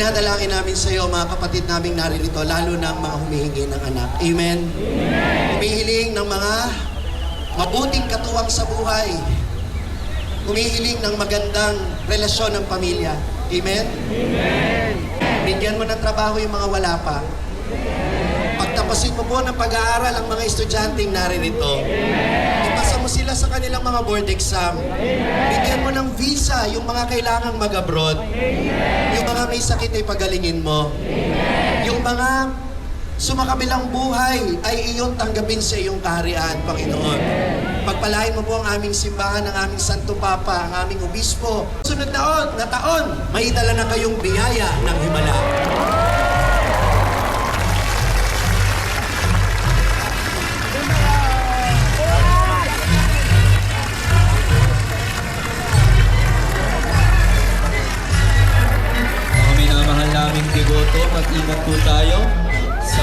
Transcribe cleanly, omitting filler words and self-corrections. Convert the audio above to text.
Dinadalangin namin sa iyo, mga kapatid naming naririto, lalo na ang mga humihingi ng anak. Amen? Humihiling ng mga mabuting katuwang sa buhay. Humihiling ng magandang relasyon ng pamilya. Amen? Bigyan mo ng trabaho yung mga wala pa. Pagtapusin mo po ng pag-aaral ang mga estudyanteng naririto. Ipasa mo sila sa kanilang mga board exam. Bigyan mo ng visa yung mga kailangang mag-abroad. Yung mga may sakit ay pagalingin mo. Yung mga sumakabilang buhay ay iyong tanggapin sa iyong kaharian, Panginoon. Pagpalain mo po ang aming simbahan, ang aming Santo Papa, ang aming Obispo. Sunod na taon, may dala na kayong biyaya ng himala. Mga minamahal naming Devoto, mag-ingat po tayo sa